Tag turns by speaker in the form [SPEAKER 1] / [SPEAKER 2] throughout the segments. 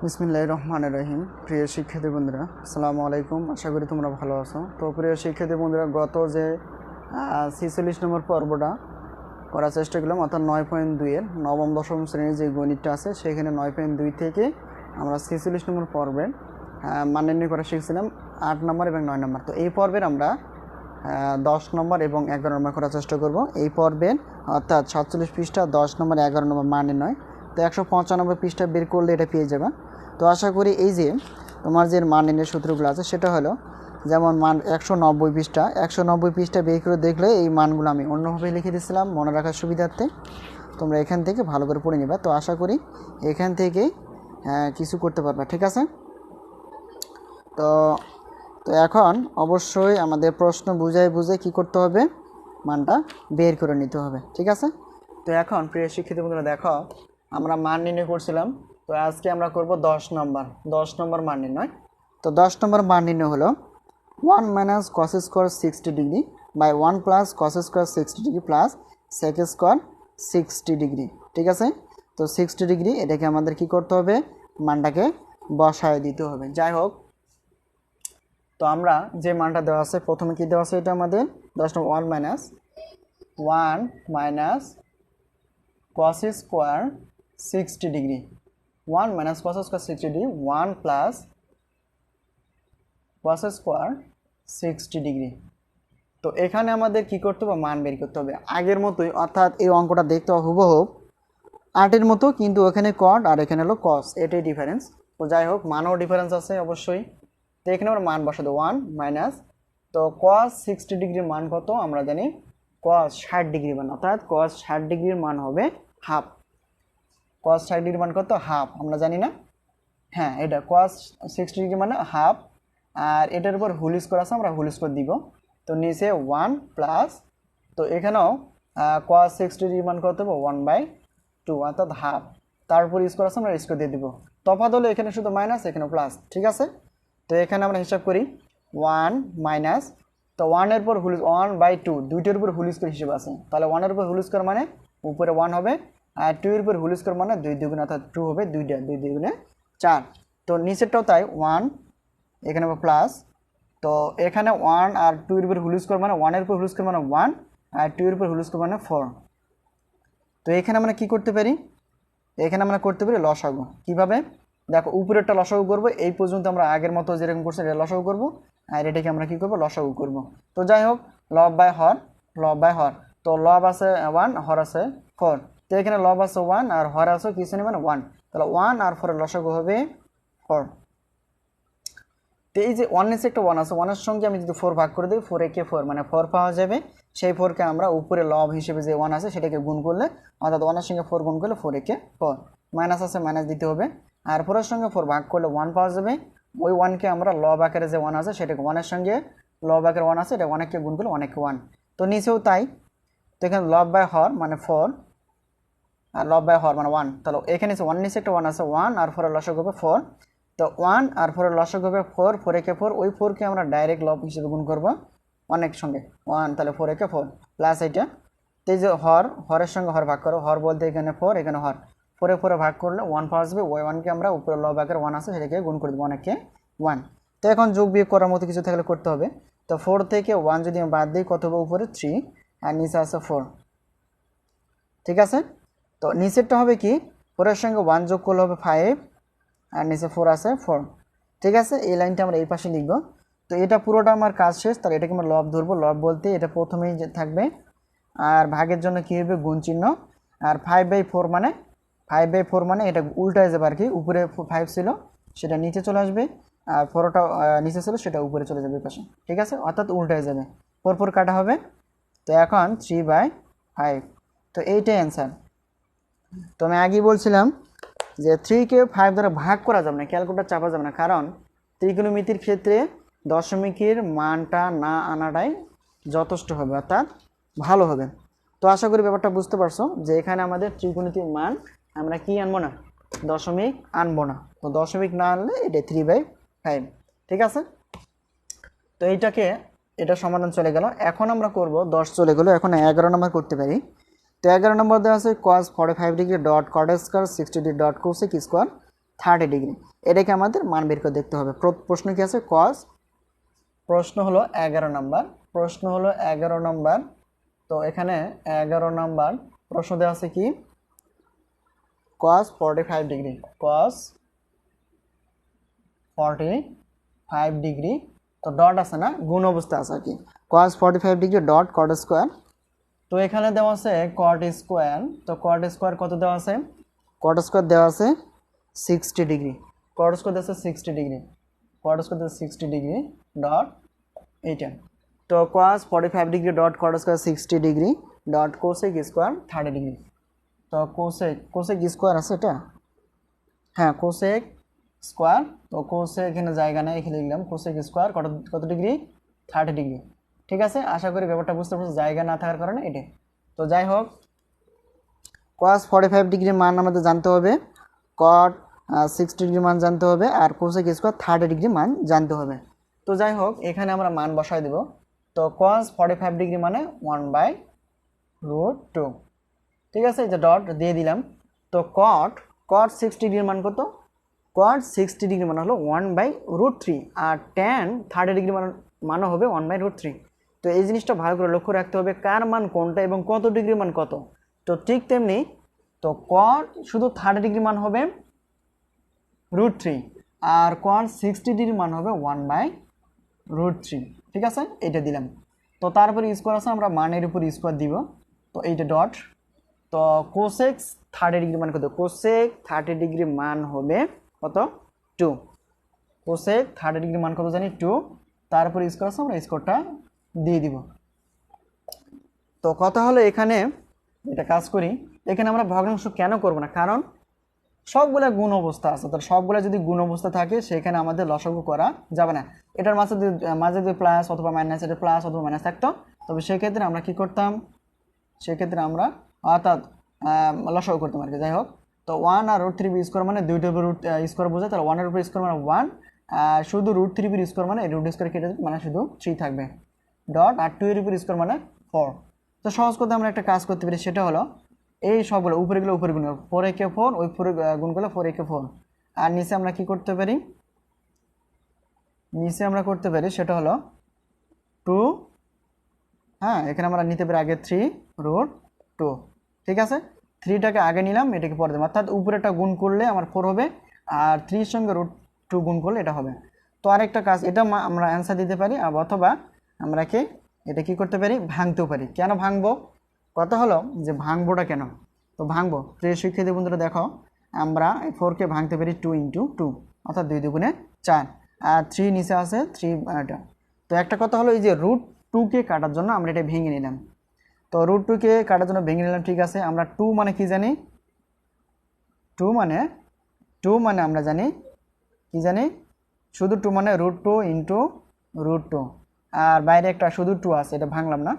[SPEAKER 1] বিসমিল্লাহির রহমানির রহিম। প্রিয় শিক্ষার্থী বন্ধুরা, আসসালামু আলাইকুম। আশা করি তোমরা ভালো আছো। তো প্রিয় শিক্ষার্থী বন্ধুরা, গত যে 46 নম্বর পর্বটা করার চেষ্টা করলাম, অর্থাৎ 9.2-এর নবম দশম শ্রেণীর যে গণিতটা আছে সেখানে 9.2 থেকে আমরা 46 নম্বর পর্বের মান নির্ণয় করা শিখছিলাম 8 নম্বর এবং 9 নম্বর। তো এই পর্বের আমরা 10 নম্বর এবং 11 নম্বর করার চেষ্টা করব। এই পর্বের অর্থাৎ 47 পৃষ্ঠা 10 নম্বর 11 নম্বর মান নির্ণয়। তো 195 পৃষ্ঠা বের করলে এটা পেয়ে যাবে। তো আশা করি এই যে তোমার যে মান নির্ণয়ের সূত্রগুলো আছে সেটা হলো, যেমন মান 190 পৃষ্ঠা বের করে দেখলে এই মানগুলো আমি অন্যভাবে লিখে দিয়েছিলাম মনে রাখার সুবিধার্থে। তোমরা এখান থেকে ভালো করে পড়ে নেবে। তো আশা করি এখান থেকে কিছু করতে পারবে, ঠিক আছে? তো তো এখন অবশ্যই আমাদের প্রশ্ন বুঝে কি করতে হবে, মানটা বের করে নিতে হবে, ঠিক আছে? তো এখন প্রিয় শিক্ষিত বন্ধুরা, দেখো আমরা মান নির্ণয় করছিলাম, তো আজকে আমরা করব 10 নম্বর মান নির্ণয়। তো 10 নম্বর মান নির্ণয় হলো 1 minus cos square 60 degree by 1 plus cos square 60 degree plus sec square 60 degree, ঠিক আছে? তো 60 ডিগ্রি এটাকে আমাদের কি করতে হবে, মানটাকে বসায় দিতে হবে। যাই হোক, তো আমরা যে মানটা দেওয়া আছে, প্রথমে কি দেওয়া আছে, এটা আমাদের 10 নম্বর 1 minus cos square 60 degree, 1 minus cos square 60 degree 1 plus cos square 60 degree. তো এখানে আমাদের কি করতে হবে, মান বের করতে হবে আগের মতোই, অর্থাৎ এই অঙ্কটা দেখতে হবে হুবহু 8-এর মতো, কিন্তু ওখানে কট আর এখানে হলো কস, এটাই ডিফারেন্স। তো যাই হোক, মানও ডিফারেন্স আছে অবশ্যই। তো এখানে আমরা মান বসাতে 1 মাইনাস, তো কস 60 ডিগ্রির মান কত আমরা জানি, কস 60 ডিগ্রি মান, অর্থাৎ কস 60 ডিগ্রির মান হবে হাফ। কস 60 ডিগ্রির মান কত, হাফ, আমরা জানি না? হ্যাঁ, এটা কস 60 ডিগ্রি মানে হাফ, আর এটার উপর হোল স্কোয়ার আছে, আমরা হোল স্কোয়ার দিব। তো নিচে 1 প্লাস, তো এখানেও কস 60 ডিগ্রি মান কত হবে 1/2, অর্থাৎ হাফ, তারপর স্কোয়ার আছে, আমরা স্কোয়ার দিয়ে দিব। তফাৎ হলো এখানে শুধু মাইনাস, এখানে প্লাস, ঠিক আছে? তো এখানে আমরা হিসাব করি 1 মাইনাস, তো 1-এর উপর হোল 1/2, দুইটার উপর হোল স্কোয়ার হিসেবে আছে, তাহলে 1-এর উপর হোল স্কোয়ার মানে উপরে 1 হবে, আর 2-এর উপর হোল স্কোয়ার মানে 2 দ্বিগুণ, অর্থাৎ 2 হবে, 2 দ্বিগুণে 4। তো নিচেরটাও তাই, 1 এখানে হবে প্লাস, তো এখানে 1 আর 2-এর উপর হোল স্কোয়ার মানে 1-এর উপর হোল স্কোয়ার মানে 1, আর 2-এর উপর হোল স্কোয়ার মানে 4। তো এখানে আমরা কি করতে পারি, এখানে আমরা করতে পারি লসাগু। কিভাবে দেখো, উপরেরটা লসাগু করবো, এই পর্যন্ত আমরা আগের মতো যেরকম করছি এটা লসাগু করবো, আর এটাকে আমরা কি করবো, লসাগু করব। তো যাই হোক, লব বাই হর, তো লব আছে 1, হর আছে 4, তো এখানে লব আছে 1 আর হর আছে কিছু নেই মানে 1, তাহলে 1 আর 4-এর লসাগু হবে 4। তো এই যে 1 নিচে একটা 1 আছে, 1-এর সঙ্গে আমি যদি 4 ভাগ করে দিই, 4 একে 4 মানে 4 পাওয়া যাবে। সেই 4কে আমরা উপরে লব হিসেবে যে 1 আছে সেটাকে গুণ করলে, অর্থাৎ 1-এর সঙ্গে 4 গুণ করলে 4 একে 4, মাইনাস আছে মাইনাস দিতে হবে, আর 4-এর সঙ্গে 4 ভাগ করলে 1 পাওয়া যাবে। ওই 1কে আমরা লব আকারে যে 1 আছে সেটাকে 1-এর সঙ্গে লব আকারে 1 আছে, এটা 1-কে গুণ করলে 1 একে 1। তো নিচেও তাই, তো এখানে লব বাই হর মানে 4 আর লব বাই হর মানে 1, তাহলে এখানে 1 নিচে একটা 1 আছে, 1 আর 4-এর লসাগু হবে 4, তো 1 আর 4-এর লসাগু হবে 4, 4 একে 4, ওই 4কে আমরা ডাইরেক্ট লব হিসেবে গুণ করব 1-এর সঙ্গে 1, তাহলে 4 একে 4 প্লাস এটা। তো এই যে হরের সঙ্গে হর ভাগ করো, হর বলতে এখানে 4 এখানে হর, 4 এ 4 ভাগ করলে 1 পাওয়া যাবে, ওই 1কে আমরা উপরে লব আকারে 1 আছে সেটাকে গুণ করে দেবো 1 একে 1। তো এখন যোগ বিয়োগ করার মতো কিছু থাকলে করতে হবে। তো 4 থেকে 1 যদি আমি বাদ দিই কত হবে, উপরে 3 আর নিচে আছে 4, ঠিক আছে? তো নিচেরটা হবে কি, 4-এর সঙ্গে 1 যোগ করলে হবে 5 আর নিচে 4 আছে 4, ঠিক আছে? এই লাইনটা আমরা এই পাশে লিখব। তো এটা পুরোটা আমার কাজ শেষ, তাহলে এটাকে আমরা লব ধরবো, লব বলতে এটা প্রথমেই থাকবে, আর ভাগের জন্য কী হবে, গুণ চিহ্ন, আর 5/4 মানে এটা উল্টায় যাবে আর কি, উপরে 5 ছিল সেটা নিচে চলে আসবে, আর 4টা নিচে ছিল সেটা উপরে চলে যাবে পাশে, ঠিক আছে? অর্থাৎ উল্টায় যাবে, 4 কাটা হবে। তো এখন 3/5, তো এইটাই অ্যান্সার। তো আমি আগেই বলছিলাম যে 3কে 5 দ্বারা ভাগ করা যাবে না, ক্যালকুলেটর চাপা যাবে না, কারণ ত্রিকোণমিতির ক্ষেত্রে দশমিকের মানটা না আনাটাই যথেষ্ট হবে, অর্থাৎ ভালো হবে। তো আশা করি ব্যাপারটা বুঝতে পারছো যে এখানে আমাদের ত্রিকোণমিতির মান আমরা কি আনবো না, দশমিক আনবো না। তো দশমিক না আনলে এটা 3/5, ঠিক আছে? তো এটা সমাধান চলে গেল। এখন আমরা করব 10 চলে গেল, এখন 11 নম্বর করতে পারি। তো 11 নম্বর দেওয়া আছে cos 45 degree dot cot square 60 degree dot cosec square 30 degree. এটাকে আমাদের মান বের করে দেখতে হবে। প্রশ্ন কি আছে cos, প্রশ্ন হলো 11 নাম্বার, প্রশ্ন হলো 11 নাম্বার। তো এখানে 11 নাম্বার প্রশ্ন দেওয়া আছে কি cos 45 ডিগ্রি, cos 45 ডিগ্রি। তো ডট আছে না, গুণ অবস্থা আছে আর কি, cos 45 degree dot cot square. তো এখানে দেওয়া আছে cot স্কোয়ার। তো cot স্কোয়ার কত দেওয়া আছে, cot স্কোয়ার দেওয়া আছে 60 ডিগ্রি, cot স্কোয়ার দেওয়া আছে 60 ডিগ্রি, cot স্কোয়ার দেওয়া আছে 60 ডিগ্রি ডট এইটা। তো cos 45 degree dot cot square 60 degree dot cosec square 30 degree. তো cosec স্কোয়ার আছে এটা, হ্যাঁ cosec স্কোয়ার। তো cosec এখানে জায়গা নেই, এখানে লিখলাম cosec স্কোয়ার কত ডিগ্রি 30 ডিগ্রি। ঠিক আছে, আশা করি ব্যাপারটা বুঝতে পারছো, জায়গা না থাকার কারণে এটা। তো যাই হোক cos 45 ডিগ্রির মান আমাদের জানতে হবে, cot 60 ডিগ্রি মান জানতে হবে, আর cosec স্কোয়ার 30 ডিগ্রি মান জানতে হবে। তো যাই হোক এখানে আমরা মান বসাই দেব। তো cos 45 ডিগ্রি মানে 1/√2। ঠিক আছে, এই যে ডট দিয়ে দিলাম। তো cot 60 ডিগ্রির মান কত, cot 60 ডিগ্রি মান হলো 1/√3, আর tan 30 ডিগ্রি মানও হবে 1/√3। তো এই জিনিসটা ভালো করে লক্ষ্য রাখতে হবে কার মান কোনটা এবং কত ডিগ্রি মান কত। তো ঠিক তেমনি তো cot শুধু 30 ডিগ্রি মান হবে √3, আর cot 60 ডিগ্রি মান হবে 1/√3। ঠিক আছে, এটা দিলাম। তো তারপরে স্কোয়ার আছে, আমরা মানের উপর স্কোয়ার দিব। তো এইটা ডট। তো cosec 30 ডিগ্রি মান কত, cosec 30 ডিগ্রি মান হবে কত 2, cosec 30 ডিগ্রি মান কত জানি 2। তারপরে স্কোয়ার আছে, আমরা স্কোয়ারটা দিয়ে দিব। তো কথা হলো এখানে এটা কাজ করি, এখানে আমরা ভগ্নাংশ কেন করব না, কারণ সবগুলা গুণ অবস্থা আছে। তো সবগুলা যদি গুণ অবস্থা থাকে সেখানে আমাদের লসাগু করা যাবে না। এটার মাঝে যদি প্লাস অথবা মাইনাস, এটা প্লাস অথবা মাইনাস থাকতো, তবে সেক্ষেত্রে আমরা কি করতাম, সেক্ষেত্রে আমরা অর্থাৎ লসাগু করতাম আর কি। যাই হোক, তো 1 আর √3 স্কোয়ার মানে দুইটার উপর স্কোয়ার বোঝায়, তাহলে 1 এর উপর স্কোয়ার মানে 1, আর শুধু √3 স্কোয়ার মানে রুট স্কোয়ার কেটে মানে শুধু 3 থাকবে ডট, আর 2 এর উপর স্কোয়ার মানে 4। তো সহজ করতে আমরা একটা কাজ করতে পারি, সেটা হলো এই সবগুলো উপরেগুলো উপরে গুণ 4 একে 4, ওই 4 গুণ করলে 4 একে 4, আর নিচে আমরা কি করতে পারি, নিচে আমরা করতে পারি সেটা হলো 2, হ্যাঁ এখানে আমরা নিতে পারি আগে 3√2। ঠিক আছে, 3টাকে আগে নিলাম, এটাকে পরে দেবো, অর্থাৎ উপরেটা গুণ করলে আমার 4 হবে, আর 3 এর সঙ্গে √2 গুণ করলে এটা হবে। তো আরেকটা কাজ, এটা আমরা অ্যান্সার দিতে পারি, অথবা আমরা কি এটা কি করতে পারি, ভাঙতেও পারি। কেন ভাঙবো, কথা হলো যে ভাঙবোটা কেন, তো ভাঙবো প্রিয় শিক্ষার্থী বন্ধুরা, দেখো আমরা 4কে ভাঙতে পারি 2 × 2, অর্থাৎ 2 × 4, আর 3 নিচে আছে 3 এটা। তো একটা কথা হলো এই যে √2কে কাটার জন্য আমরা এটা ভেঙে নিলাম। তো √2কে কাটার জন্য ভেঙে নিলাম, ঠিক আছে। আমরা 2 মানে কি জানি, 2 মানে আমরা জানি কি জানি, শুধু 2 মানে √2 × √2, আর বাইরে একটা শুধু 2 আছে, এটা ভাঙলাম না।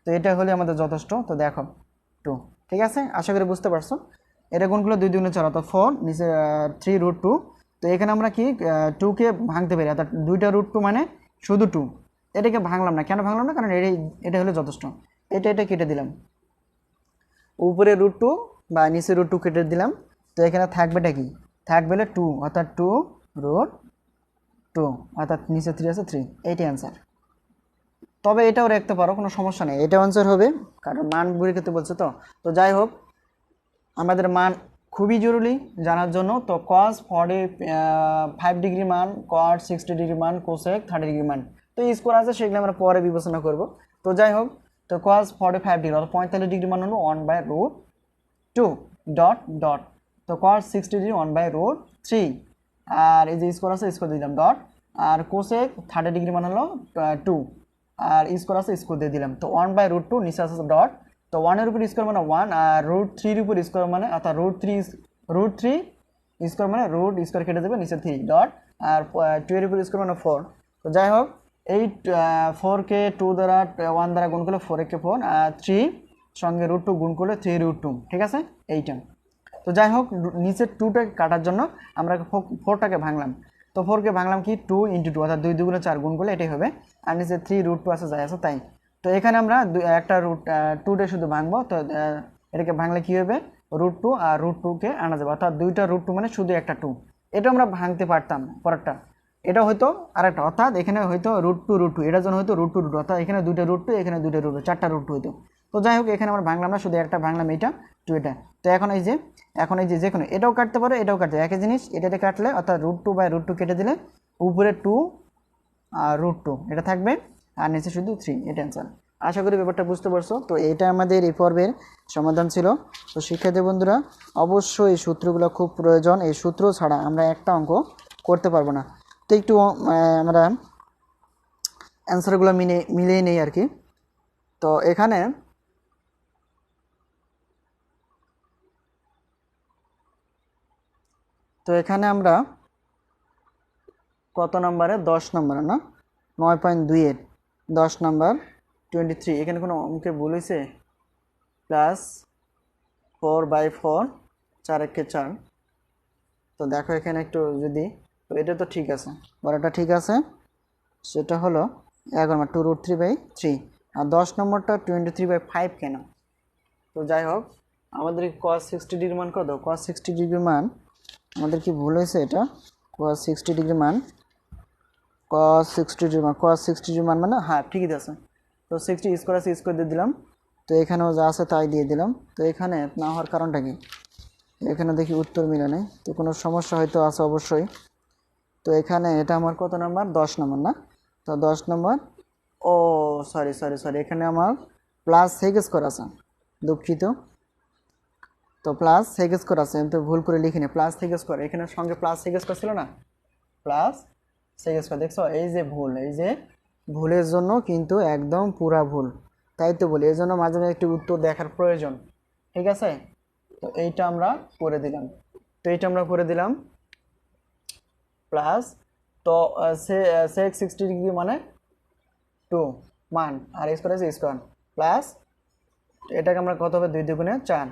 [SPEAKER 1] তো এটা হলে আমাদের যথেষ্ট। তো দেখো 2, ঠিক আছে, আশা করি বুঝতে পারছো। এটা গুণগুলো 2 × 4 অর্থাৎ 4, নিচে 3√2। তো এখানে আমরা কি 2কে ভাঙতে পারি, অর্থাৎ 2টা √2 মানে শুধু 2, এটাকে ভাঙলাম না। কেন ভাঙলাম না, কারণ এটা হলে যথেষ্ট। এটা কেটে দিলাম, উপরে √2 বা নিচে √2 কেটে দিলাম। তো এখানে থাকবেটা কি, থাকবে 2, অর্থাৎ 2√2, অর্থাৎ নিচে 3 আছে 3, এইটাই অ্যান্সার। তবে এটাও রাখতে পারো, কোনো সমস্যা নেই, এটাও অ্যান্সার হবে, কারণ মান বের করতে বলছে। তো যাই হোক আমাদের মান খুবই জরুরি জানার জন্য। তো cos 45 ডিগ্রি মান, cot 60 ডিগ্রি মান, cosec 30 ডিগ্রি মান, তো স্কোয়ার আছে সেগুলো আমরা পরে বিবেচনা করব। তো যাই হোক, তো cos 45 ডিগ্রি অর্থাৎ 45 ডিগ্রি মান হলো 1/√2 ডট ডট। তো cot 60 ডিগ্রি 1/√3, আর এই যে স্কোয়ার আছে স্কোয়ার দিলাম ডট, আর cosec 30 ডিগ্রি মান হলো 2, আর স্কোয়ার আছে স্কোয়ার দিয়ে দিলাম। তো 1/√2 নিচে আছে ডট। তো 1 এর উপর স্কোয়ার মানে 1, আর √3 এর উপর স্কোয়ার মানে, অর্থাৎ √3 স্কোয়ার মানে রুট স্কোয়ার কেটে দেবে, নিচে 3 ডট, আর 2 এর উপর স্কোয়ার মানে 4। তো যাই হোক এই 4কে 2 দ্বারা 1 দ্বারা গুণ করলে 4 একে 4, আর 3 সঙ্গে √2 গুণ করলে 3√2, ঠিক আছে এইটা। তো যাই হোক নিচের 2টাকে কাটার জন্য আমরা 4টাকে ভাঙলাম। তো 4কে ভাঙলাম কি 2 × 2, অর্থাৎ 2 × 4 গুণ করলে এটাই হবে, আর নিচে 3√2 আছে যাই আছে তাই। তো এখানে আমরা একটা √2 শুধু ভাঙবো। তো এটাকে ভাঙলে কি হবে, √2 আর √2কে আনা যাবে, অর্থাৎ দুইটা √2 মানে শুধু একটা 2, এটা আমরা ভাঙতে পারতাম পরেরটা, এটা হয়তো আরেকটা, অর্থাৎ এখানে হয়তো √2 এটার জন্য হয়তো √2 অর্থাৎ এখানে দুইটা √2 এখানে দুইটা √2 চারটা √2 হইতো। তো যাই হোক এখানে আমরা ভাঙলাম না, শুধু একটা ভাঙলাম, এটা 2 এটা। তো এখন এই যে যে কোনো এটাও কাটতে পারে এটাও কাটতে, একই জিনিস, এটাতে কাটলে অর্থাৎ √2/√2 কেটে দিলে উপরে 2 আর √2 এটা থাকবে আর নিচে শুধু 3, এটা অ্যান্সার। আশা করি ব্যাপারটা বুঝতে পারছো। তো এটা আমাদের এই পর্বের সমাধান ছিল। তো শিক্ষার্থী বন্ধুরা অবশ্যই এই সূত্রগুলো খুব প্রয়োজন, এই সূত্র ছাড়া আমরা একটা অঙ্ক করতে পারবো না। তো একটু আমরা অ্যান্সারগুলো মিলিয়ে নেই আর কি। তো এখানে আমরা কত নম্বরে 10 নম্বরে না 9.2 এর 10 নম্বর 23, এখানে কোনো অঙ্কে ভুল হয়েছে? +4/4 4 একে 4। তো দেখো এখানে একটু যদি, তো এটা তো ঠিক আছে, বড়টা ঠিক আছে, সেটা হলো 11 নম্বর 2√3/3, আর 10 নম্বরটা 23/5 কেন? তো যাই হোক আমাদের cos 60 ডিগ্রি মান কত? cos 60 ডিগ্রি মান আমাদের কি ভুল হয়েছে? এটা cos 60 ডিগ্রি মান cos 60 ডিগ্রি মান মানে হ্যাঁ ঠিকই আছে। তো 60 স্কোয়ার আছে, স্কোয়ার দিয়ে দিলাম। তো এখানেও যা আছে তাই দিয়ে দিলাম। তো এখানে না হওয়ার কারণটা কি? এখানে দেখি উত্তর মিলে নেই, তো কোনো সমস্যা হয়তো আছে অবশ্যই। তো এখানে এটা আমার কত নাম্বার? 10 নম্বর না? তো 10 নম্বর, ও সরি, এখানে আমার প্লাস সেক স্কোয়ার আছে, দুঃখিত। তো প্লাস সেক স্কোয়ার আছে, আমি তো ভুল করে লিখিনি, প্লাস সেক স্কোয়ার, এখানে সঙ্গে প্লাস সেক স্কোয়ার ছিল না, প্লাস সেক স্কোয়ার। দেখছো এই যে ভুল, এই যে ভুলের জন্য কিন্তু একদম পুরা ভুল, তাই তো বলি, এই জন্য মাঝে মাঝে একটু উত্তর দেখার প্রয়োজন, ঠিক আছে? তো এইটা আমরা করে দিলাম, প্লাস, তো সেক 60 ডিগ্রি মানে 2 মান, আর স্কোয়ার আছে স্কোয়ার, প্লাস এটাকে আমরা কত হবে? 2 2 4।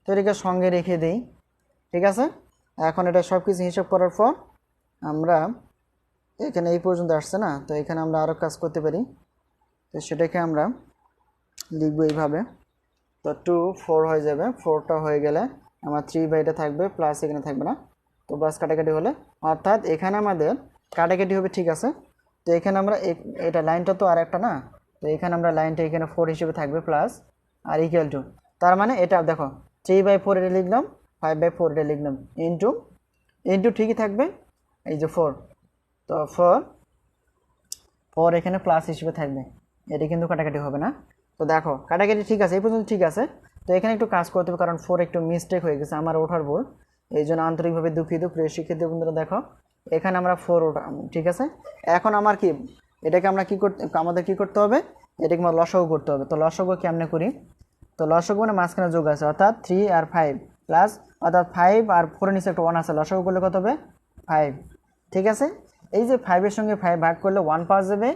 [SPEAKER 1] তো এটাকে সঙ্গে রেখে দিই, ঠিক আছে? এখন এটা সব কিছু হিসাব করার পর আমরা এখানে এই পর্যন্ত আসছে না, তো এখানে আমরা আরও কাজ করতে পারি। তো সেটাকে আমরা লিখব এইভাবে। তো 2 4 হয়ে যাবে, 4টা হয়ে গেলে আমার 3/এটা থাকবে, প্লাস এখানে থাকবে না, তো প্লাস কাটাকাটি হলে, অর্থাৎ এখানে আমাদের কাটাকাটি হবে, ঠিক আছে? তো এখানে আমরা এটা লাইনটা তো আর একটা না, তো এখানে আমরা লাইনটা এখানে 4 হিসেবে থাকবে, প্লাস আর ইকুয়াল টু, তার মানে এটা দেখো 3/4 এটা লিখলাম, 5/4 এটা লিখলাম, ইন্টু ঠিকই থাকবে, এই যে 4, তো 4 এখানে প্লাস হিসেবে থাকবে, এটা কিন্তু কাটাকাটি হবে না। তো দেখো কাটাকাটি ঠিক আছে, এই পর্যন্ত ঠিক আছে। তো এখানে একটু কাজ করতে হবে, কারণ 4 একটু মিস্টেক হয়ে গেছে, আমার ওঠার ভুল, এই জন্য আন্তরিকভাবে দুঃখিত। প্রিয় শিক্ষার্থী বন্ধুরা দেখো এখানে আমরা 4 ওঠা, ঠিক আছে? এখন আমার কি এটাকে আমরা আমাদের কি করতে হবে? এটাকে আমরা লসাগু করতে হবে। তো লসাগু কেমনে করি? তো লসাগু মানে মাঝখানে যোগ আছে, অর্থাৎ 3 আর 5 প্লাস, অর্থাৎ 5 আর 4 এর নিচে একটা 1 আছে, লসাগু করলে কত হবে? 5, ঠিক আছে? এই যে 5 এর সঙ্গে 5 ভাগ করলে 1 পাওয়া যাবে,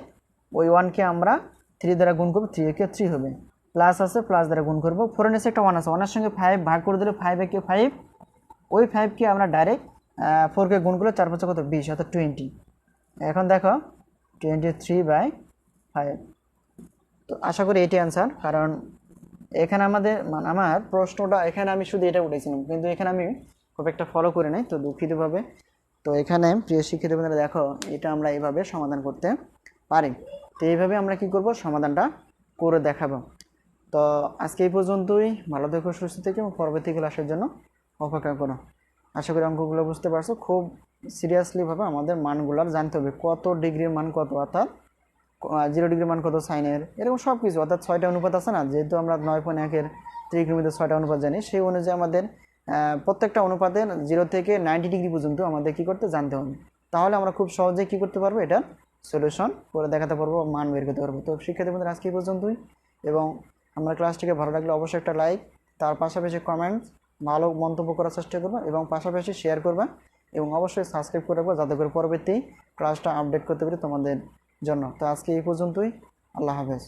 [SPEAKER 1] ওই 1কে আমরা 3 দ্বারা গুণ করব, 3 একে 3 হবে, প্লাস আছে, প্লাস দ্বারা গুণ করব, 4 এর নিচে একটা 1 আছে, 1 এর সঙ্গে 5 ভাগ করে দিলে 5 একে 5, ওই 5কে আমরা ডাইরেক্ট 4কে গুণ করলে 4 5 কত? 20, অর্থাৎ 20। এখন দেখো 23/5। তো আশা করি এটাই অ্যান্সার, কারণ এখানে আমার প্রশ্নটা এখানে আমি শুধু এটা উঠেছিলাম, কিন্তু এখানে আমি খুব একটা ফলো করে নাই, তো দুঃখিতভাবে। তো এখানে প্রিয় শিক্ষার্থী বন্ধুরা দেখো এটা আমরা এইভাবে সমাধান করতে পারি। তো এইভাবে আমরা কি করব? সমাধানটা করে দেখাবো। তো আজকে এই পর্যন্তই, ভালো থেকো, সুস্থ থেকো, এবং পরবর্তী ক্লাসের জন্য অপেক্ষা করো। আশা করি অঙ্কগুলো বুঝতে পারছো। খুব সিরিয়াসলিভাবে আমাদের মানগুলোর জানতে হবে, কত ডিগ্রির মান কত, অর্থাৎ 0 ডিগ্রির মান কত সাইনের, এরকম সব কিছু, অর্থাৎ 6টা অনুপাত আছে না, যেহেতু আমরা 9.1-এর ত্রিকোণমিতির 6টা অনুপাত জানি, সেই অনুযায়ী আমাদের প্রত্যেকটা অনুপাতের 0 থেকে 90 ডিগ্রি পর্যন্ত আমাদের কি করতে জানতে হবে। তাহলে আমরা খুব সহজে কি করতে পারবো? এটা সলিউশন করে দেখাতে পারবো, মান বের করতে পারবো। তো শিক্ষার্থী বন্ধুরা আজকে এই পর্যন্তই, এবং আমার ক্লাসটিকে ভালো লাগলে অবশ্যই একটা লাইক, তার পাশাপাশি কমেন্টস, ভালো মন্তব্য করার চেষ্টা করবা, এবং পাশাপাশি শেয়ার করবা, এবং অবশ্যই সাবস্ক্রাইব করে রাখবো, যাতে করে পরবর্তী ক্লাসটা আপডেট করতে পারি তোমাদের জন্য। তো আজকে এই পর্যন্তই, আল্লাহ হাফেজ।